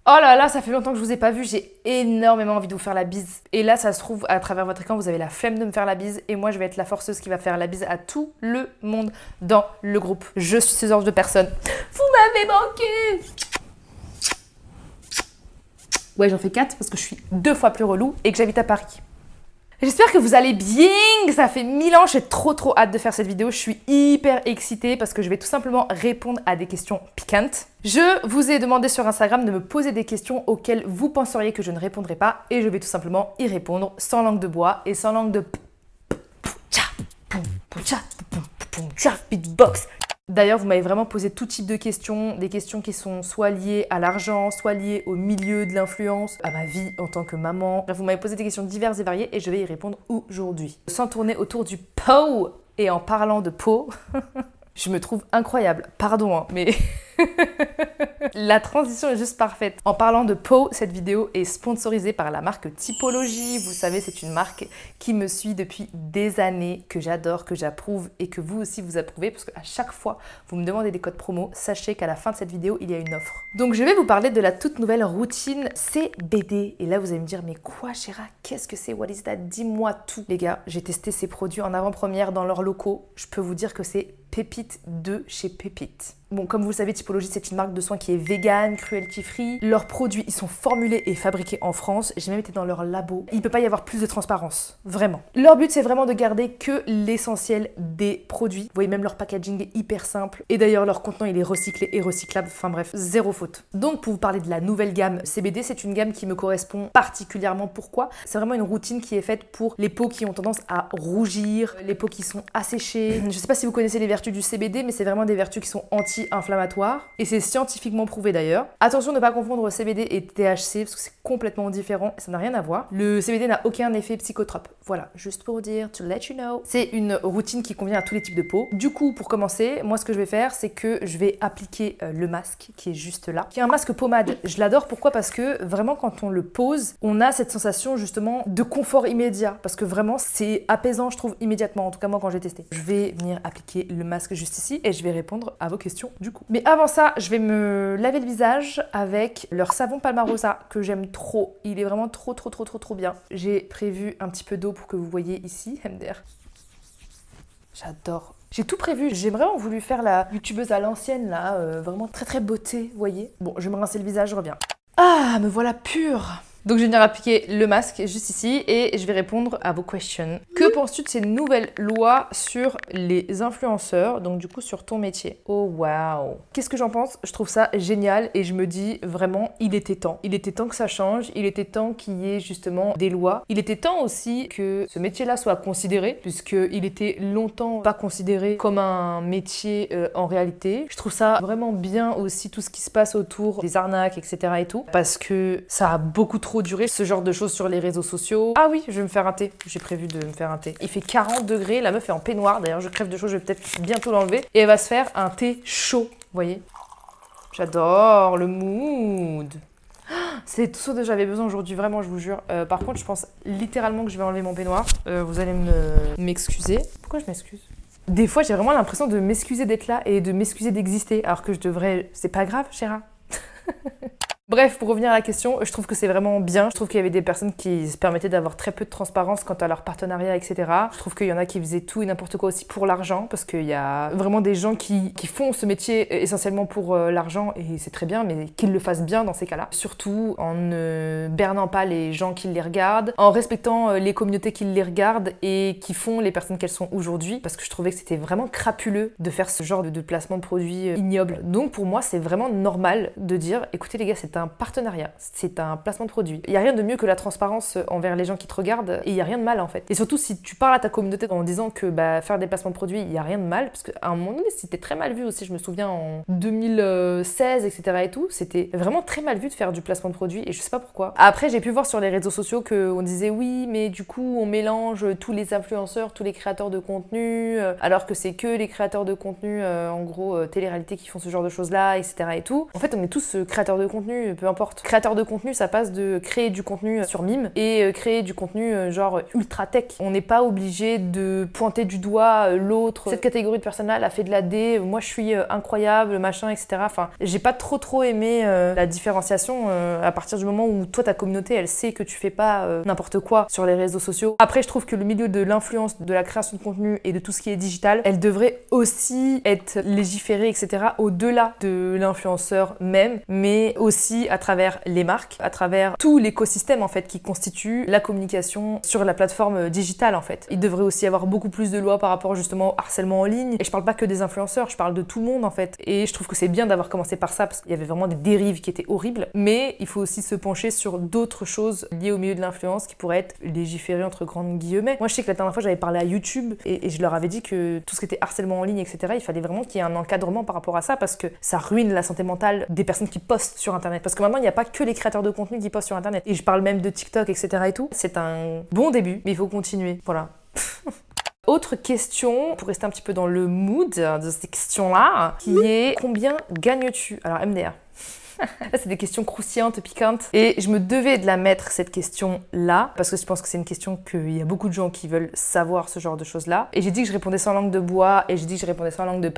Oh là là, ça fait longtemps que je vous ai pas vu, j'ai énormément envie de vous faire la bise. Et là, ça se trouve, à travers votre écran, vous avez la flemme de me faire la bise. Et moi, je vais être la forceuse qui va faire la bise à tout le monde dans le groupe. Je suis ce genre de personne. Vous m'avez manqué! Ouais, j'en fais 4 parce que je suis 2 fois plus relou et que j'habite à Paris. J'espère que vous allez bien, ça fait 1000 ans, j'ai trop hâte de faire cette vidéo, je suis hyper excitée parce que je vais tout simplement répondre à des questions piquantes. Je vous ai demandé sur Instagram de me poser des questions auxquelles vous penseriez que je ne répondrai pas et je vais tout simplement y répondre sans langue de bois et sans langue de beatbox. D'ailleurs, vous m'avez vraiment posé tout type de questions, des questions qui sont soit liées à l'argent, soit liées au milieu de l'influence, à ma vie en tant que maman. Bref, vous m'avez posé des questions diverses et variées et je vais y répondre aujourd'hui. Sans tourner autour du pot et en parlant de pot, je me trouve incroyable. Pardon, hein, mais... La transition est juste parfaite. En parlant de peau, cette vidéo est sponsorisée par la marque Typologie. Vous savez, c'est une marque qui me suit depuis des années, que j'adore, que j'approuve et que vous aussi vous approuvez parce qu'à chaque fois vous me demandez des codes promo, sachez qu'à la fin de cette vidéo, il y a une offre. Donc je vais vous parler de la toute nouvelle routine CBD. Et là, vous allez me dire, mais quoi, Chéra? Qu'est-ce que c'est? What is that? Dis-moi tout. Les gars, j'ai testé ces produits en avant-première dans leurs locaux. Je peux vous dire que c'est Pépite de chez Pépite. Bon, comme vous le savez, Typologie, c'est une marque de soins qui est vegan, cruelty free. Leurs produits, ils sont formulés et fabriqués en France. J'ai même été dans leur labo. Il ne peut pas y avoir plus de transparence, vraiment. Leur but, c'est vraiment de garder que l'essentiel des produits. Vous voyez, même leur packaging est hyper simple. Et d'ailleurs, leur contenant, il est recyclé et recyclable. Enfin bref, zéro faute. Donc, pour vous parler de la nouvelle gamme CBD, c'est une gamme qui me correspond particulièrement. Pourquoi? C'est vraiment une routine qui est faite pour les peaux qui ont tendance à rougir, les peaux qui sont asséchées. Je ne sais pas si vous connaissez les vertus du CBD, mais c'est vraiment des vertus qui sont anti-inflammatoires. Et c'est scientifiquement prouvé d'ailleurs. Attention de ne pas confondre CBD et THC, parce que c'est complètement différent et ça n'a rien à voir. Le CBD n'a aucun effet psychotrope. Voilà, juste pour vous dire, to let you know. C'est une routine qui convient à tous les types de peau. Du coup, pour commencer, moi ce que je vais faire, c'est que je vais appliquer le masque qui est juste là, qui est un masque pommade. Je l'adore, pourquoi? Parce que vraiment quand on le pose, on a cette sensation justement de confort immédiat. Parce que vraiment, c'est apaisant, je trouve, immédiatement. En tout cas, moi quand j'ai testé. Je vais venir appliquer le masque juste ici et je vais répondre à vos questions du coup. Mais avant ça, je vais me laver le visage avec leur savon Palmarosa que j'aime trop. Il est vraiment trop bien. J'ai prévu un petit peu d'eau pour que vous voyez ici, MDR. J'adore. J'ai tout prévu. J'ai vraiment voulu faire la youtubeuse à l'ancienne là, vraiment très beauté, vous voyez. Bon, je vais me rincer le visage, je reviens. Ah, me voilà pure. Donc je vais venir appliquer le masque juste ici et je vais répondre à vos questions. Que penses-tu de ces nouvelles lois sur les influenceurs, donc du coup sur ton métier? Oh waouh! Qu'est-ce que j'en pense? Je trouve ça génial et je me dis vraiment, il était temps. Il était temps que ça change, il était temps qu'il y ait justement des lois. Il était temps aussi que ce métier-là soit considéré, puisqu'il était longtemps pas considéré comme un métier en réalité. Je trouve ça vraiment bien aussi tout ce qui se passe autour des arnaques, etc. et tout, parce que ça a beaucoup trop duré ce genre de choses sur les réseaux sociaux. Ah oui, je vais me faire un thé. J'ai prévu de me faire un thé. Il fait 40 degrés, la meuf est en peignoir. D'ailleurs, je crève de chaud, je vais peut-être bientôt l'enlever. Et elle va se faire un thé chaud, vous voyez. J'adore le mood. C'est tout ce dont j'avais besoin aujourd'hui, vraiment, je vous jure. Par contre, je pense littéralement que je vais enlever mon peignoir. Vous allez m'excuser. Pourquoi je m'excuse? Des fois, j'ai vraiment l'impression de m'excuser d'être là et de m'excuser d'exister, alors que je devrais... C'est pas grave, Chéra. Bref, pour revenir à la question, je trouve que c'est vraiment bien. Je trouve qu'il y avait des personnes qui se permettaient d'avoir très peu de transparence quant à leur partenariat, etc. Je trouve qu'il y en a qui faisaient tout et n'importe quoi aussi pour l'argent, parce qu'il y a vraiment des gens qui font ce métier essentiellement pour l'argent, et c'est très bien, mais qu'ils le fassent bien dans ces cas-là. Surtout en ne bernant pas les gens qui les regardent, en respectant les communautés qui les regardent et qui font les personnes qu'elles sont aujourd'hui, parce que je trouvais que c'était vraiment crapuleux de faire ce genre de placement de produits ignoble. Donc pour moi, c'est vraiment normal de dire, écoutez les gars, c'est un partenariat, c'est un placement de produit. Il n'y a rien de mieux que la transparence envers les gens qui te regardent et il n'y a rien de mal en fait. Et surtout si tu parles à ta communauté en disant que faire des placements de produits, il n'y a rien de mal, parce qu'à un moment donné c'était très mal vu aussi, je me souviens en 2016 etc. et tout, c'était vraiment très mal vu de faire du placement de produit et je sais pas pourquoi. Après j'ai pu voir sur les réseaux sociaux qu'on disait oui mais du coup on mélange tous les influenceurs, tous les créateurs de contenu, alors que c'est que les créateurs de contenu en gros télé-réalité qui font ce genre de choses là etc. et tout. En fait on est tous créateurs de contenu, contenu, peu importe. Créateur de contenu, ça passe de créer du contenu sur mime et créer du contenu genre ultra tech. On n'est pas obligé de pointer du doigt l'autre. Cette catégorie de personnes-là, elle a fait de la D, moi je suis incroyable, machin, etc. Enfin, j'ai pas trop aimé la différenciation à partir du moment où toi, ta communauté, elle sait que tu fais pas n'importe quoi sur les réseaux sociaux. Après, je trouve que le milieu de l'influence, de la création de contenu et de tout ce qui est digital, elle devrait aussi être légiférée, etc. au-delà de l'influenceur même, mais aussi à travers les marques, à travers tout l'écosystème en fait qui constitue la communication sur la plateforme digitale en fait. Il devrait aussi y avoir beaucoup plus de lois par rapport justement au harcèlement en ligne. Et je parle pas que des influenceurs, je parle de tout le monde en fait. Et je trouve que c'est bien d'avoir commencé par ça parce qu'il y avait vraiment des dérives qui étaient horribles. Mais il faut aussi se pencher sur d'autres choses liées au milieu de l'influence qui pourraient être légiférées entre grandes guillemets. Moi je sais que la dernière fois j'avais parlé à YouTube et je leur avais dit que tout ce qui était harcèlement en ligne, etc., il fallait vraiment qu'il y ait un encadrement par rapport à ça parce que ça ruine la santé mentale des personnes qui postent sur internet. Parce que maintenant il n'y a pas que les créateurs de contenu qui postent sur internet. Et je parle même de TikTok, etc. et tout. C'est un bon début, mais il faut continuer. Voilà. Autre question, pour rester un petit peu dans le mood de ces questions-là, qui est combien gagnes-tu? Alors MDR. Là, c'est des questions croustillantes, piquantes. Et je me devais de la mettre, cette question-là, parce que je pense que c'est une question qu'il y a beaucoup de gens qui veulent savoir ce genre de choses-là. Et j'ai dit que je répondais sans langue de bois, et j'ai dit que je répondais sans langue de...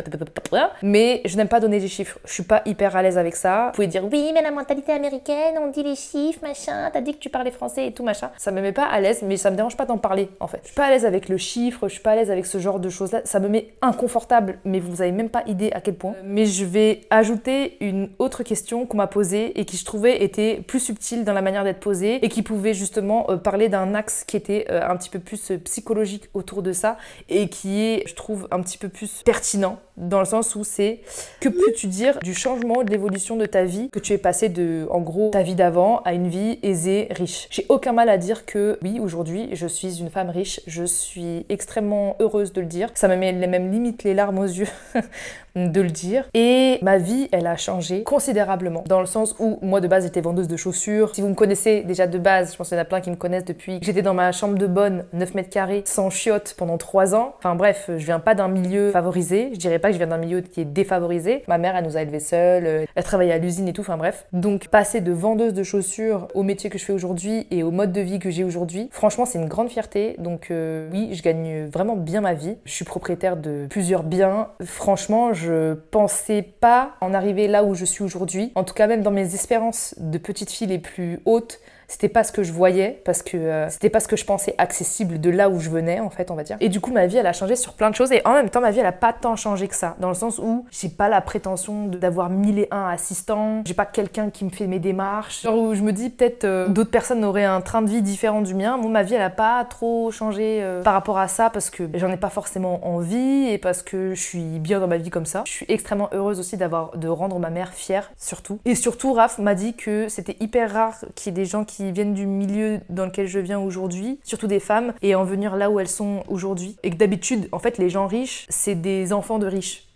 Mais je n'aime pas donner des chiffres. Je suis pas hyper à l'aise avec ça. Vous pouvez dire, oui, mais la mentalité américaine, on dit les chiffres, machin, t'as dit que tu parlais français et tout, machin. Ça me met pas à l'aise, mais ça me dérange pas d'en parler, en fait. Je suis pas à l'aise avec le chiffre, je suis pas à l'aise avec ce genre de choses-là. Ça me met inconfortable, mais vous avez même pas idée à quel point. Mais je vais ajouter une autre question qu'on m'a posée et qui je trouvais était plus subtile dans la manière d'être posée et qui pouvait justement parler d'un axe qui était un petit peu plus psychologique autour de ça et qui est, je trouve, un petit peu plus pertinent dans le sens où c'est que peux-tu dire du changement, de l'évolution de ta vie, que tu es passé de, en gros, ta vie d'avant à une vie aisée, riche. J'ai aucun mal à dire que oui, aujourd'hui, je suis une femme riche, je suis extrêmement heureuse de le dire. Ça me met même limite les larmes aux yeux de le dire. Et ma vie, elle a changé considérablement. Dans le sens où, moi, de base, j'étais vendeuse de chaussures. Si vous me connaissez déjà de base, je pense qu'il y en a plein qui me connaissent depuis que j'étais dans ma chambre de bonne, 9 mètres carrés, sans chiottes pendant 3 ans. Enfin bref, je viens pas d'un milieu favorisé. Je dirais pas que je viens d'un milieu qui est défavorisé. Ma mère, elle nous a élevés seuls. Elle travaillait à l'usine et tout. Enfin bref. Donc, passer de vendeuse de chaussures au métier que je fais aujourd'hui et au mode de vie que j'ai aujourd'hui, franchement, c'est une grande fierté. Donc, oui, je gagne vraiment bien ma vie. Je suis propriétaire de plusieurs biens. Franchement, je pensais pas en arriver là où je suis aujourd'hui. En tout cas, même dans mes espérances de petite fille les plus hautes, c'était pas ce que je voyais parce que c'était pas ce que je pensais accessible de là où je venais en fait, on va dire. Et du coup ma vie elle a changé sur plein de choses et en même temps ma vie elle a pas tant changé que ça, dans le sens où j'ai pas la prétention d'avoir 1001 assistants, j'ai pas quelqu'un qui me fait mes démarches, genre où je me dis peut-être d'autres personnes auraient un train de vie différent du mien. Moi ma vie elle a pas trop changé par rapport à ça parce que j'en ai pas forcément envie et parce que je suis bien dans ma vie comme ça. Je suis extrêmement heureuse aussi de rendre ma mère fière surtout. Et surtout Raph m'a dit que c'était hyper rare qu'il y ait des gens qui viennent du milieu dans lequel je viens aujourd'hui, surtout des femmes, et en venir là où elles sont aujourd'hui. Et que d'habitude, en fait, les gens riches, c'est des enfants de riches.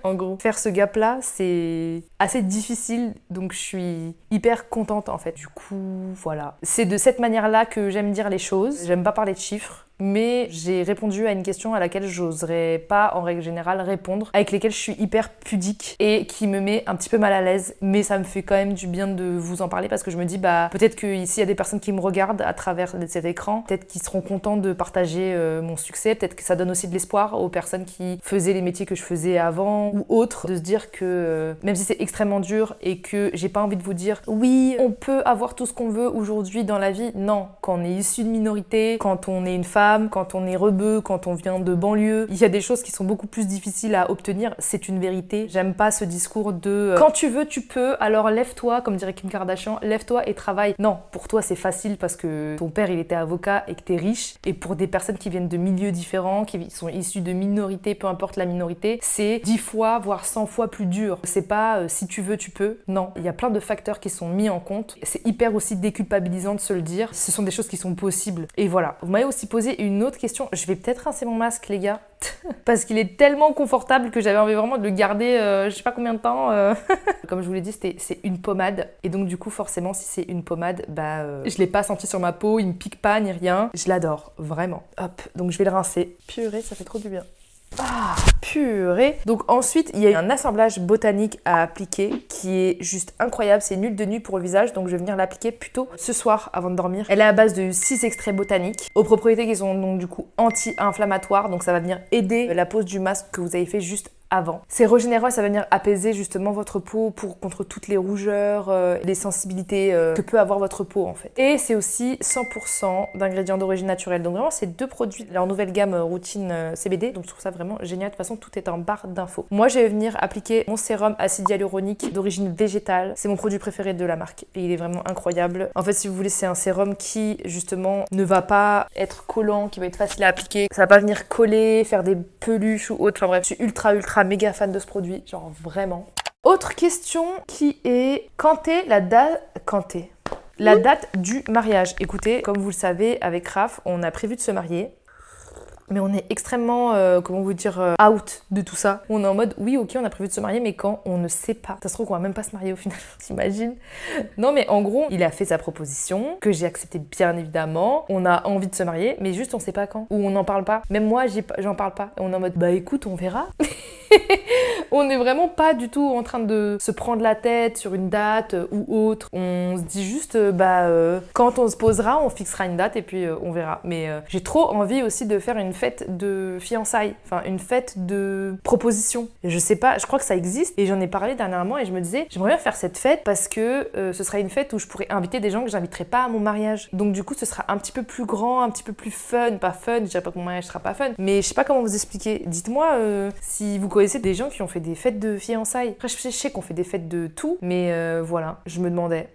En gros. Faire ce gap-là, c'est assez difficile, donc je suis hyper contente en fait. Du coup, voilà. C'est de cette manière-là que j'aime dire les choses. J'aime pas parler de chiffres. Mais j'ai répondu à une question à laquelle j'oserais pas, en règle générale, répondre, avec lesquelles je suis hyper pudique et qui me met un petit peu mal à l'aise. Mais ça me fait quand même du bien de vous en parler parce que je me dis, bah, peut-être qu'ici, il y a des personnes qui me regardent à travers cet écran, peut-être qu'ils seront contents de partager mon succès, peut-être que ça donne aussi de l'espoir aux personnes qui faisaient les métiers que je faisais avant ou autres, de se dire que même si c'est extrêmement dur et que j'ai pas envie de vous dire, oui, on peut avoir tout ce qu'on veut aujourd'hui dans la vie, non. Quand on est issu de minorité, quand on est une femme, quand on est rebeu, quand on vient de banlieue, il y a des choses qui sont beaucoup plus difficiles à obtenir, c'est une vérité. J'aime pas ce discours de quand tu veux, tu peux, alors lève-toi, comme dirait Kim Kardashian, lève-toi et travaille. Non, pour toi c'est facile parce que ton père il était avocat et que t'es riche, et pour des personnes qui viennent de milieux différents, qui sont issues de minorités, peu importe la minorité, c'est 10 fois, voire 100 fois plus dur. C'est pas si tu veux, tu peux. Non, il y a plein de facteurs qui sont mis en compte. C'est hyper aussi déculpabilisant de se le dire. Ce sont des choses qui sont possibles. Et voilà. Vous m'avez aussi posé une autre question. Je vais peut-être rincer mon masque, les gars, parce qu'il est tellement confortable que j'avais envie vraiment de le garder je sais pas combien de temps. Comme je vous l'ai dit, c'est une pommade. Et donc du coup, forcément, si c'est une pommade, bah je l'ai pas senti sur ma peau, il me pique pas ni rien. Je l'adore, vraiment. Hop, donc je vais le rincer. Purée, ça fait trop du bien. Ah. purée. Donc ensuite, il y a un assemblage botanique à appliquer qui est juste incroyable. C'est une huile de nuit pour le visage, donc je vais venir l'appliquer plutôt ce soir avant de dormir. Elle est à base de 6 extraits botaniques aux propriétés qui sont donc du coup anti-inflammatoires, donc ça va venir aider la pose du masque que vous avez fait juste avant. C'est régénérant et ça va venir apaiser justement votre peau contre toutes les rougeurs, les sensibilités que peut avoir votre peau en fait. Et c'est aussi 100% d'ingrédients d'origine naturelle. Donc vraiment, c'est 2 produits de leur nouvelle gamme routine CBD. Donc je trouve ça vraiment génial. De toute façon, tout est en barre d'infos. Moi, je vais venir appliquer mon sérum acide hyaluronique d'origine végétale. C'est mon produit préféré de la marque et il est vraiment incroyable. En fait, si vous voulez, c'est un sérum qui justement ne va pas être collant, qui va être facile à appliquer. Ça va pas venir coller, faire des peluches ou autre. Enfin bref, je suis ultra méga fan de ce produit, genre vraiment. Autre question qui est la date du mariage. Écoutez, comme vous le savez, avec Raph, on a prévu de se marier. Mais on est extrêmement, out de tout ça. On est en mode, oui, ok, on a prévu de se marier, mais quand on ne sait pas. Ça se trouve qu'on va même pas se marier au final, t'imagines? Non, mais en gros, il a fait sa proposition, que j'ai accepté bien évidemment. On a envie de se marier, mais juste on sait pas quand. Ou on n'en parle pas. Même moi, j'en parle pas. Et on est en mode, bah écoute, on verra. On n'est vraiment pas du tout en train de se prendre la tête sur une date ou autre. On se dit juste, quand on se posera, on fixera une date et puis on verra. Mais j'ai trop envie aussi de faire une fête de fiançailles, enfin une fête de proposition. Je sais pas, je crois que ça existe et j'en ai parlé dernièrement et je me disais, j'aimerais bien faire cette fête parce que ce sera une fête où je pourrais inviter des gens que j'inviterai pas à mon mariage. Donc du coup, ce sera un petit peu plus grand, un petit peu plus fun, pas fun, je dirais pas que mon mariage sera pas fun, mais je sais pas comment vous expliquer. Dites-moi si vous connaissez des gens qui ont fait des fêtes de fiançailles. Après, je sais qu'on fait des fêtes de tout, mais voilà, je me demandais.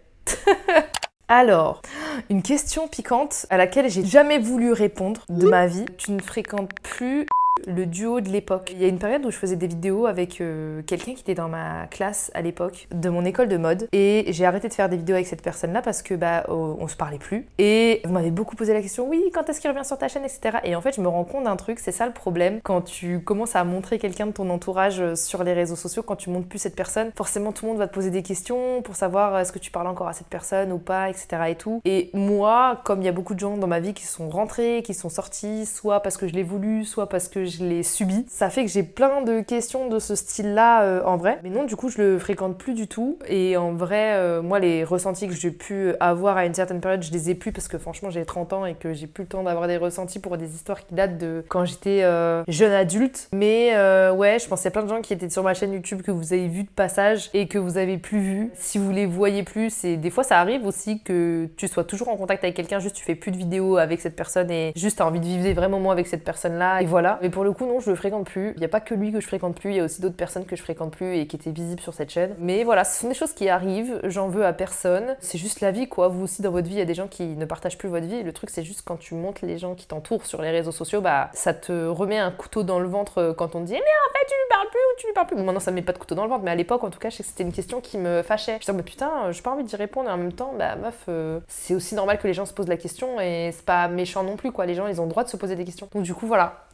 Alors, une question piquante à laquelle j'ai jamais voulu répondre de ma vie. Tu ne fréquentes plus le duo de l'époque. Il y a une période où je faisais des vidéos avec quelqu'un qui était dans ma classe à l'époque, de mon école de mode, et j'ai arrêté de faire des vidéos avec cette personne-là parce que on se parlait plus. Et vous m'avez beaucoup posé la question, oui, quand est-ce qu'il revient sur ta chaîne, etc. Et en fait, je me rends compte d'un truc, c'est ça le problème, quand tu commences à montrer quelqu'un de ton entourage sur les réseaux sociaux, quand tu montres plus cette personne, forcément tout le monde va te poser des questions pour savoir est-ce que tu parles encore à cette personne ou pas, etc. et tout. Et moi, comme il y a beaucoup de gens dans ma vie qui sont rentrés, qui sont sortis, soit parce que je l'ai voulu, soit parce que je l'ai subi. Ça fait que j'ai plein de questions de ce style-là en vrai. Mais non, du coup, je le fréquente plus du tout. Et en vrai, moi, les ressentis que j'ai pu avoir à une certaine période, je les ai plus parce que franchement, j'ai 30 ans et que j'ai plus le temps d'avoir des ressentis pour des histoires qui datent de quand j'étais jeune adulte. Mais ouais, je pense qu'il y a plein de gens qui étaient sur ma chaîne YouTube que vous avez vu de passage et que vous avez plus vu. Si vous les voyez plus, et des fois, ça arrive aussi que tu sois toujours en contact avec quelqu'un, juste tu fais plus de vidéos avec cette personne et juste t'as envie de vivre des vrais moments avec cette personne-là. Et voilà. Mais pour le coup, non, je le fréquente plus. Il n'y a pas que lui que je fréquente plus, il y a aussi d'autres personnes que je fréquente plus et qui étaient visibles sur cette chaîne. Mais voilà, ce sont des choses qui arrivent, j'en veux à personne. C'est juste la vie, quoi. Vous aussi, dans votre vie, il y a des gens qui ne partagent plus votre vie. Le truc, c'est juste quand tu montres les gens qui t'entourent sur les réseaux sociaux, ça te remet un couteau dans le ventre quand on te dit mais en fait, tu lui parles plus ou tu lui parles plus. Bon, maintenant, ça me met pas de couteau dans le ventre, mais à l'époque, en tout cas, je sais que c'était une question qui me fâchait. Je disais, putain, j'ai pas envie d'y répondre et en même temps, meuf, c'est aussi normal que les gens se posent la question et c'est pas méchant non plus, quoi. Les gens, ils ont le droit de se poser des questions. Donc, du coup, voilà.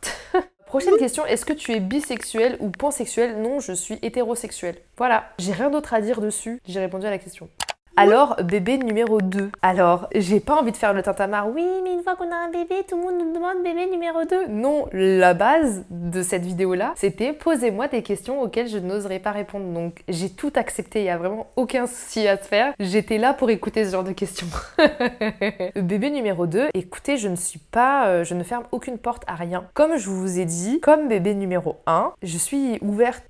Prochaine question, est-ce que tu es bisexuel ou pansexuel? Non, je suis hétérosexuel. Voilà, j'ai rien d'autre à dire dessus, j'ai répondu à la question. Alors, bébé numéro 2. Alors, j'ai pas envie de faire le tintamarre. Oui, mais une fois qu'on a un bébé, tout le monde nous demande bébé numéro 2. Non, la base de cette vidéo-là, c'était posez-moi des questions auxquelles je n'oserais pas répondre. Donc, j'ai tout accepté, il y a vraiment aucun souci à se faire. J'étais là pour écouter ce genre de questions. Bébé numéro 2, écoutez, je ne ferme aucune porte à rien. Comme je vous ai dit, comme bébé numéro 1, je suis ouverte...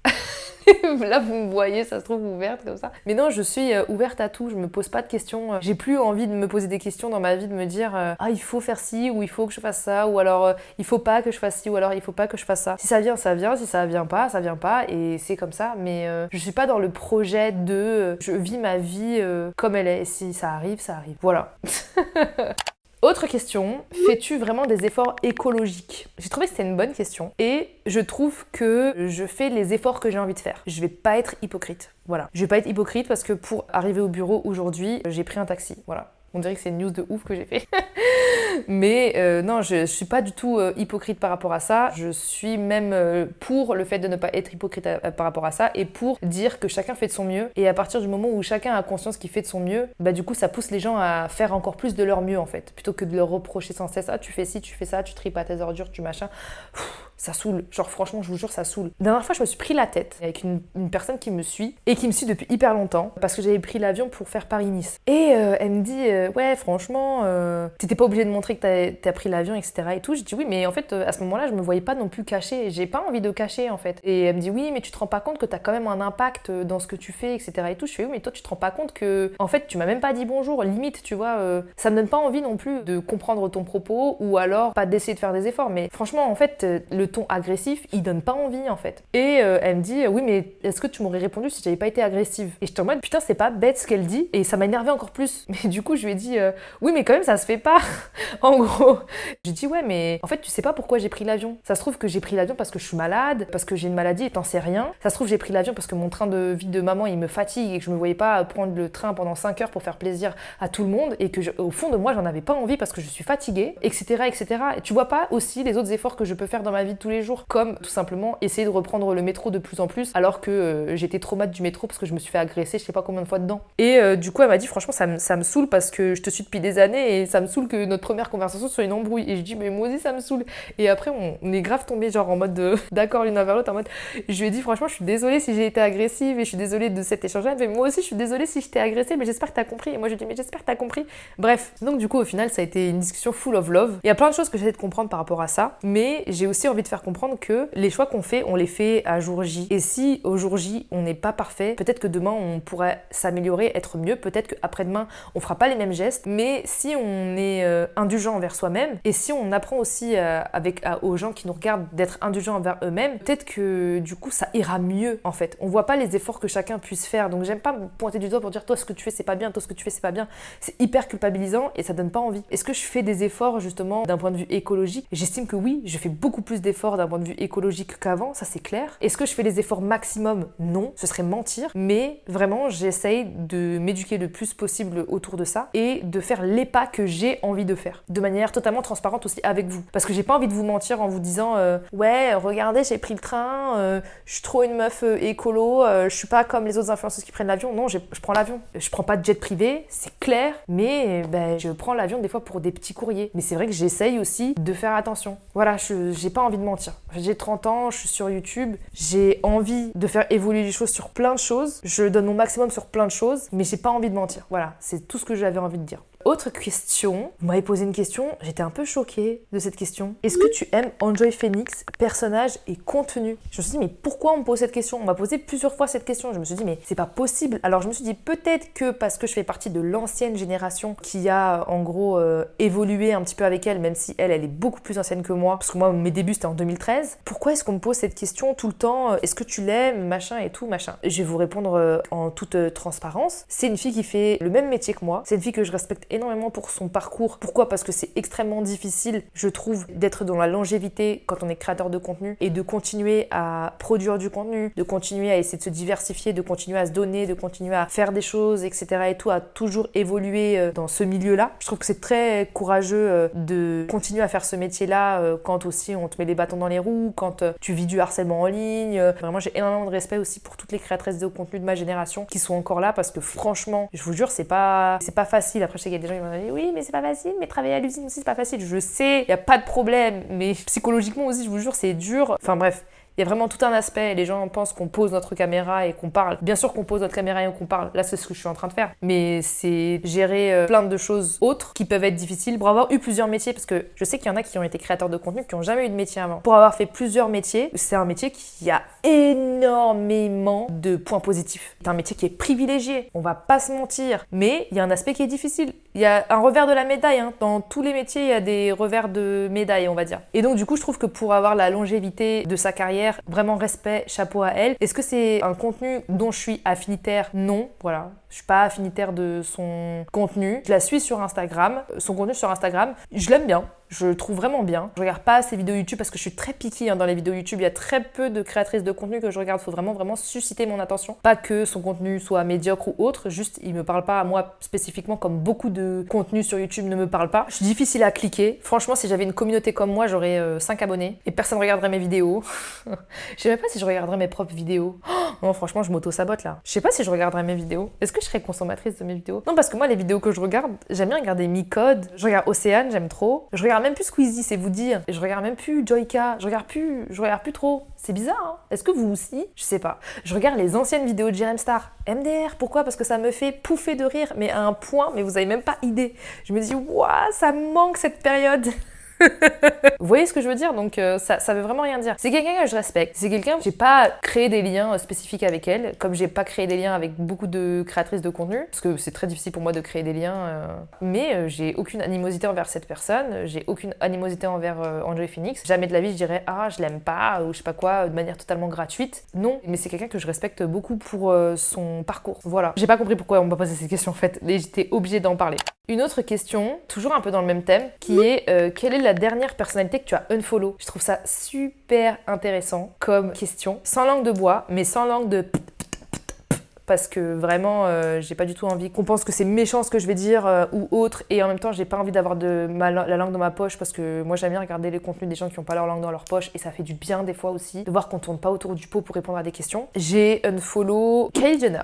Là, vous me voyez, ça se trouve ouverte comme ça. Mais non, je suis ouverte à tout, je me pose pas de questions. J'ai plus envie de me poser des questions dans ma vie, de me dire ah, il faut faire ci, ou il faut que je fasse ça, ou alors il faut pas que je fasse ci, ou alors il faut pas que je fasse ça. Si ça vient, ça vient, si ça vient pas, ça vient pas, et c'est comme ça. Mais je suis pas dans le projet de je vis ma vie comme elle est, et si ça arrive, ça arrive. Voilà. Autre question, fais-tu vraiment des efforts écologiques? J'ai trouvé que c'était une bonne question et je trouve que je fais les efforts que j'ai envie de faire. Je vais pas être hypocrite, voilà. Je vais pas être hypocrite parce que pour arriver au bureau aujourd'hui, j'ai pris un taxi, voilà. On dirait que c'est une news de ouf que j'ai fait. Mais non, je suis pas du tout hypocrite par rapport à ça. Je suis même pour le fait de ne pas être hypocrite par rapport à ça et pour dire que chacun fait de son mieux. Et à partir du moment où chacun a conscience qu'il fait de son mieux, du coup, ça pousse les gens à faire encore plus de leur mieux en fait. Plutôt que de leur reprocher sans cesse, ah, tu fais ci, tu fais ça, tu tries pas tes ordures, tu machin. Ça saoule. Genre franchement, je vous jure, ça saoule. La dernière fois, je me suis pris la tête avec une personne qui me suit et qui me suit depuis hyper longtemps parce que j'avais pris l'avion pour faire Paris-Nice. Et elle me dit ouais, franchement, t'étais pas obligée de montrer que t'as pris l'avion, etc. et tout. J'ai dit oui, mais en fait, à ce moment-là, je me voyais pas non plus cacher. J'ai pas envie de cacher en fait. Et elle me dit oui, mais tu te rends pas compte que t'as quand même un impact dans ce que tu fais, etc. et tout. Je fais oui, mais toi, tu te rends pas compte que en fait, tu m'as même pas dit bonjour. Limite, tu vois, ça me donne pas envie non plus de comprendre ton propos ou alors pas d'essayer de faire des efforts. Mais franchement, en fait, le ton agressif, il donne pas envie en fait. Et elle me dit oui, mais est-ce que tu m'aurais répondu si j'avais pas été agressive? Et j'étais en mode putain, c'est pas bête ce qu'elle dit. Et ça m'a énervé encore plus. Mais du coup, je lui ai dit oui, mais quand même, ça se fait pas. En gros, j'ai dit ouais, mais en fait, tu sais pas pourquoi j'ai pris l'avion. Ça se trouve que j'ai pris l'avion parce que je suis malade, parce que j'ai une maladie et t'en sais rien. Ça se trouve, j'ai pris l'avion parce que mon train de vie de maman, il me fatigue et que je me voyais pas prendre le train pendant 5 heures pour faire plaisir à tout le monde et que au fond de moi, j'en avais pas envie parce que je suis fatiguée, etc., etc. Et tu vois pas aussi les autres efforts que je peux faire dans ma vie de tous les jours, comme tout simplement essayer de reprendre le métro de plus en plus, alors que j'étais traumatisée du métro parce que je me suis fait agresser, je sais pas combien de fois dedans. Et du coup, elle m'a dit franchement, ça me saoule parce que je te suis depuis des années et ça me saoule que notre première conversation soit une embrouille. Et je dis mais moi aussi ça me saoule. Et après, on est grave tombé genre en mode d'accord l'une envers l'autre, en mode je lui ai dit franchement, je suis désolée si j'ai été agressive et je suis désolée de cet échange-là. Mais moi aussi, je suis désolée si je t'ai agressée, mais j'espère que t'as compris. Et moi, je lui dis mais j'espère que t'as compris. Bref, donc du coup, au final, ça a été une discussion full of love. Il y a plein de choses que j'essaie de comprendre par rapport à ça, mais j'ai aussi envie de faire comprendre que les choix qu'on fait, on les fait à jour J. Et si au jour J, on n'est pas parfait, peut-être que demain, on pourrait s'améliorer, être mieux. Peut-être qu'après-demain, on fera pas les mêmes gestes. Mais si on est indulgent envers soi-même et si on apprend aussi aux gens qui nous regardent d'être indulgents envers eux-mêmes, peut-être que du coup, ça ira mieux en fait. On voit pas les efforts que chacun puisse faire. Donc j'aime pas me pointer du doigt pour dire toi ce que tu fais c'est pas bien, toi ce que tu fais c'est pas bien. C'est hyper culpabilisant et ça donne pas envie. Est-ce que je fais des efforts justement d'un point de vue écologique? J'estime que oui, je fais beaucoup plus d'efforts d'un point de vue écologique qu'avant, ça c'est clair. Est-ce que je fais les efforts maximum? Non, ce serait mentir. Mais vraiment, j'essaye de m'éduquer le plus possible autour de ça et de faire les pas que j'ai envie de faire. De manière totalement transparente aussi avec vous. Parce que j'ai pas envie de vous mentir en vous disant ouais, regardez, j'ai pris le train, je suis trop une meuf écolo, je suis pas comme les autres influenceuses qui prennent l'avion. Non, je prends l'avion. Je prends pas de jet privé, c'est clair, mais je prends l'avion des fois pour des petits courriers. Mais c'est vrai que j'essaye aussi de faire attention. Voilà, j'ai pas envie de mentir. J'ai 30 ans, je suis sur YouTube, j'ai envie de faire évoluer les choses sur plein de choses. Je donne mon maximum sur plein de choses, mais j'ai pas envie de mentir. Voilà, c'est tout ce que j'avais envie de dire. Autre question, vous m'avez posé une question, j'étais un peu choquée de cette question. Est-ce que tu aimes Enjoy Phoenix, personnage et contenu? Je me suis dit mais pourquoi on me pose cette question? On m'a posé plusieurs fois cette question, je me suis dit mais c'est pas possible. Alors je me suis dit peut-être que parce que je fais partie de l'ancienne génération qui a en gros évolué un petit peu avec elle, même si elle est beaucoup plus ancienne que moi, parce que moi mes débuts c'était en 2013. Pourquoi est-ce qu'on me pose cette question tout le temps? Est-ce que tu l'aimes, machin et tout, machin? Je vais vous répondre en toute transparence. C'est une fille qui fait le même métier que moi, c'est une fille que je respecte énormément pour son parcours. Pourquoi? Parce que c'est extrêmement difficile, je trouve, d'être dans la longévité quand on est créateur de contenu et de continuer à produire du contenu, de continuer à essayer de se diversifier, de continuer à se donner, de continuer à faire des choses, etc. et tout, à toujours évoluer dans ce milieu-là. Je trouve que c'est très courageux de continuer à faire ce métier-là quand aussi on te met les bâtons dans les roues, quand tu vis du harcèlement en ligne. Vraiment, j'ai énormément de respect aussi pour toutes les créatrices de contenu de ma génération qui sont encore là parce que franchement, je vous jure, c'est pas facile. Après, je sais qu'il y a des gens qui m'ont dit oui, mais c'est pas facile, mais travailler à l'usine aussi, c'est pas facile. Je sais, il n'y a pas de problème, mais psychologiquement aussi, je vous jure, c'est dur. Enfin bref. Il y a vraiment tout un aspect, les gens pensent qu'on pose notre caméra et qu'on parle. Bien sûr qu'on pose notre caméra et qu'on parle, là c'est ce que je suis en train de faire. Mais c'est gérer plein de choses autres qui peuvent être difficiles pour avoir eu plusieurs métiers, parce que je sais qu'il y en a qui ont été créateurs de contenu qui n'ont jamais eu de métier avant. Pour avoir fait plusieurs métiers, c'est un métier qui a énormément de points positifs. C'est un métier qui est privilégié, on va pas se mentir, mais il y a un aspect qui est difficile. Il y a un revers de la médaille, hein. Dans tous les métiers, il y a des revers de médaille, on va dire. Et donc du coup, je trouve que pour avoir la longévité de sa carrière, vraiment respect, chapeau à elle. Est-ce que c'est un contenu dont je suis affinitaire? Non, voilà. Je suis pas affinitaire de son contenu. Je la suis sur Instagram. Son contenu sur Instagram, je l'aime bien. Je le trouve vraiment bien. Je regarde pas ses vidéos YouTube parce que je suis très picky dans les vidéos YouTube. Il y a très peu de créatrices de contenu que je regarde. Il faut vraiment susciter mon attention. Pas que son contenu soit médiocre ou autre. Juste, il me parle pas à moi spécifiquement, comme beaucoup de contenus sur YouTube ne me parlent pas. Je suis difficile à cliquer. Franchement, si j'avais une communauté comme moi, j'aurais 5 abonnés et personne regarderait mes vidéos. Je sais même pas si je regarderais mes propres vidéos. Oh, non, franchement, je m'auto-sabote là. Je sais pas si je regarderais mes vidéos. Est-ce que je serais consommatrice de mes vidéos? Non, parce que moi, les vidéos que je regarde, j'aime bien regarder Micode, je regarde Océane, j'aime trop. Je regarde même plus Squeezie, c'est vous dire. Et je regarde même plus Joyka, je regarde plus trop. C'est bizarre, hein? Est-ce que vous aussi? Je sais pas. Je regarde les anciennes vidéos de Jerem Star. MDR, pourquoi? Parce que ça me fait pouffer de rire, mais à un point, mais vous avez même pas idée. Je me dis, waouh, ça me manque cette période. Vous voyez ce que je veux dire? Donc ça veut vraiment rien dire. C'est quelqu'un que je respecte. C'est quelqu'un, j'ai pas créé des liens spécifiques avec elle, comme j'ai pas créé des liens avec beaucoup de créatrices de contenu, parce que c'est très difficile pour moi de créer des liens. Mais j'ai aucune animosité envers cette personne, j'ai aucune animosité envers Enjoy Phoenix. Jamais de la vie je dirais ah je l'aime pas ou je sais pas quoi de manière totalement gratuite. Non, mais c'est quelqu'un que je respecte beaucoup pour son parcours. Voilà. J'ai pas compris pourquoi on m'a posé cette question en fait, mais j'étais obligée d'en parler. Une autre question, toujours un peu dans le même thème, qui est quelle est la dernière personnalité que tu as unfollow? Je trouve ça super intéressant comme question. Sans langue de bois, mais sans langue de parce que vraiment j'ai pas du tout envie qu'on pense que c'est méchant ce que je vais dire ou autre, et en même temps j'ai pas envie d'avoir la langue dans ma poche, parce que moi j'aime bien regarder les contenus des gens qui ont pas leur langue dans leur poche, et ça fait du bien des fois aussi de voir qu'on tourne pas autour du pot pour répondre à des questions. J'ai unfollow Kylie Jenner.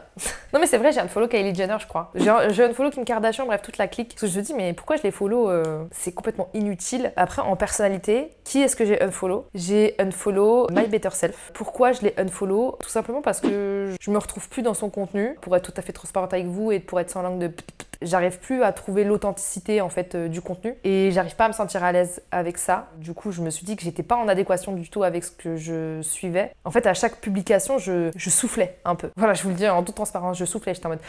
Non mais c'est vrai, j'ai unfollow Kylie Jenner je crois. J'ai unfollow Kim Kardashian, bref toute la clique, parce que je me dis mais pourquoi je les follow, c'est complètement inutile. Après en personnalité, qui est-ce que j'ai unfollow? J'ai unfollow My Better Self. Pourquoi je l'ai unfollow? Tout simplement parce que je me retrouve plus dans son contenu, pour être tout à fait transparente avec vous et pour être sans langue de j'arrive plus à trouver l'authenticité en fait du contenu, et j'arrive pas à me sentir à l'aise avec ça. Du coup je me suis dit que j'étais pas en adéquation du tout avec ce que je suivais. En fait à chaque publication je soufflais un peu, voilà, je vous le dis en toute transparence, je soufflais, j'étais en mode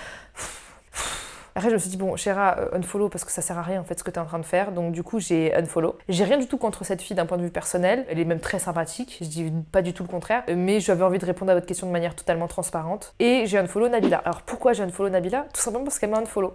Après, je me suis dit, bon, Chéra, unfollow parce que ça sert à rien en fait ce que tu es en train de faire. Donc, du coup, j'ai unfollow. J'ai rien du tout contre cette fille d'un point de vue personnel. Elle est même très sympathique. Je dis pas du tout le contraire. Mais j'avais envie de répondre à votre question de manière totalement transparente. Et j'ai unfollow Nabila. Alors, pourquoi j'ai unfollow Nabila? Tout simplement parce qu'elle m'a unfollow.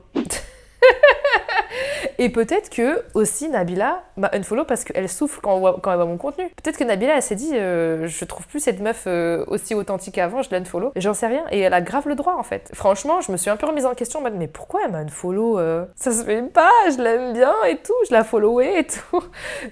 Et peut-être que aussi Nabila m'a unfollow parce qu'elle souffle quand elle voit mon contenu. Peut-être que Nabila elle s'est dit je trouve plus cette meuf aussi authentique qu'avant, je l'unfollow. J'en sais rien, et elle a grave le droit en fait. Franchement, je me suis un peu remise en question en mode mais pourquoi elle m'a unfollow ça se fait pas, je l'aime bien et tout, je la followais et tout.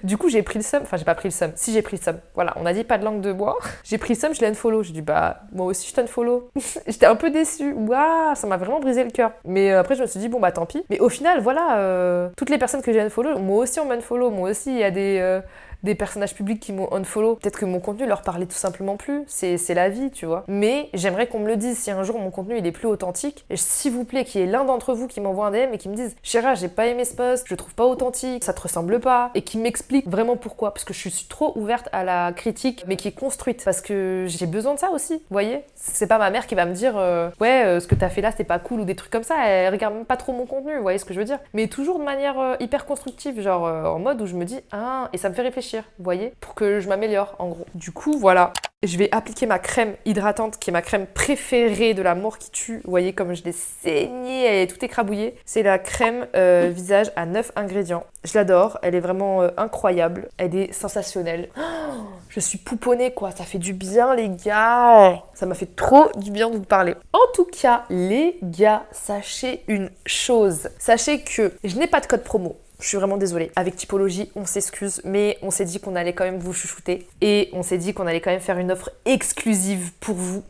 Du coup j'ai pris le seum, enfin j'ai pas pris le seum, si j'ai pris le seum. Voilà, on a dit pas de langue de bois. J'ai pris le seum, je l'ai unfollow. J'ai dit bah moi aussi je t'unfollow. J'étais un peu déçue, waouh, ça m'a vraiment brisé le cœur. Mais après je me suis dit bon bah tant pis. Mais au final voilà, toutes les personnes que j'ai unfollow, moi aussi on m'unfollow, moi aussi il y a des personnages publics qui m'ont unfollow. Peut-être que mon contenu leur parlait tout simplement plus, c'est la vie, tu vois. Mais j'aimerais qu'on me le dise si un jour mon contenu il est plus authentique. Et s'il vous plaît, qu'il y ait l'un d'entre vous qui m'envoie un DM et qui me dise Chéra, j'ai pas aimé ce post, je le trouve pas authentique, ça te ressemble pas, et qui m'explique vraiment pourquoi. Parce que je suis trop ouverte à la critique, mais qui est construite. Parce que j'ai besoin de ça aussi, vous voyez. C'est pas ma mère qui va me dire ouais, ce que t'as fait là c'est pas cool ou des trucs comme ça. Elle regarde même pas trop mon contenu, vous voyez ce que je veux dire. Mais toujours de manière hyper constructive, genre en mode où je me dis ah, et ça me fait réfléchir, vous voyez, pour que je m'améliore en gros. Du coup voilà, je vais appliquer ma crème hydratante qui est ma crème préférée de la mort qui tue. Vous voyez comme je l'ai saignée, elle est toute écrabouillée. C'est la crème visage à 9 ingrédients. Je l'adore, elle est vraiment incroyable, elle est sensationnelle. Oh, je suis pouponnée quoi, ça fait du bien les gars. Ça m'a fait trop du bien de vous parler. En tout cas les gars, sachez une chose. Sachez que je n'ai pas de code promo. Je suis vraiment désolée. Avec Typologie, on s'excuse, mais on s'est dit qu'on allait quand même vous chouchouter. Et on s'est dit qu'on allait quand même faire une offre exclusive pour vous.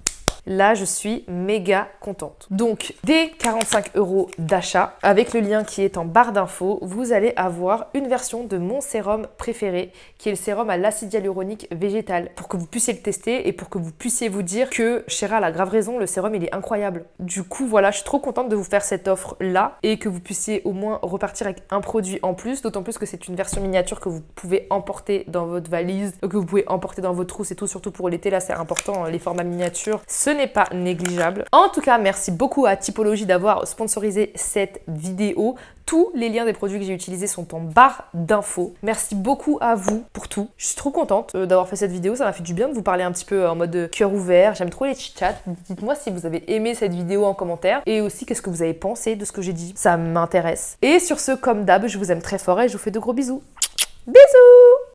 Là, je suis méga contente. Donc, dès 45 € d'achat, avec le lien qui est en barre d'infos, vous allez avoir une version de mon sérum préféré, qui est le sérum à l'acide hyaluronique végétal, pour que vous puissiez le tester et pour que vous puissiez vous dire que Chéra a grave raison, le sérum il est incroyable. Du coup, voilà, je suis trop contente de vous faire cette offre-là et que vous puissiez au moins repartir avec un produit en plus, d'autant plus que c'est une version miniature que vous pouvez emporter dans votre valise, que vous pouvez emporter dans vos trousses et tout, surtout pour l'été, là c'est important, les formats miniatures. Ce n'est pas négligeable. En tout cas, merci beaucoup à Typologie d'avoir sponsorisé cette vidéo. Tous les liens des produits que j'ai utilisés sont en barre d'infos. Merci beaucoup à vous pour tout. Je suis trop contente d'avoir fait cette vidéo. Ça m'a fait du bien de vous parler un petit peu en mode cœur ouvert. J'aime trop les chit-chats. Dites-moi si vous avez aimé cette vidéo en commentaire. Et aussi, qu'est-ce que vous avez pensé de ce que j'ai dit. Ça m'intéresse. Et sur ce, comme d'hab, je vous aime très fort et je vous fais de gros bisous. Bisous!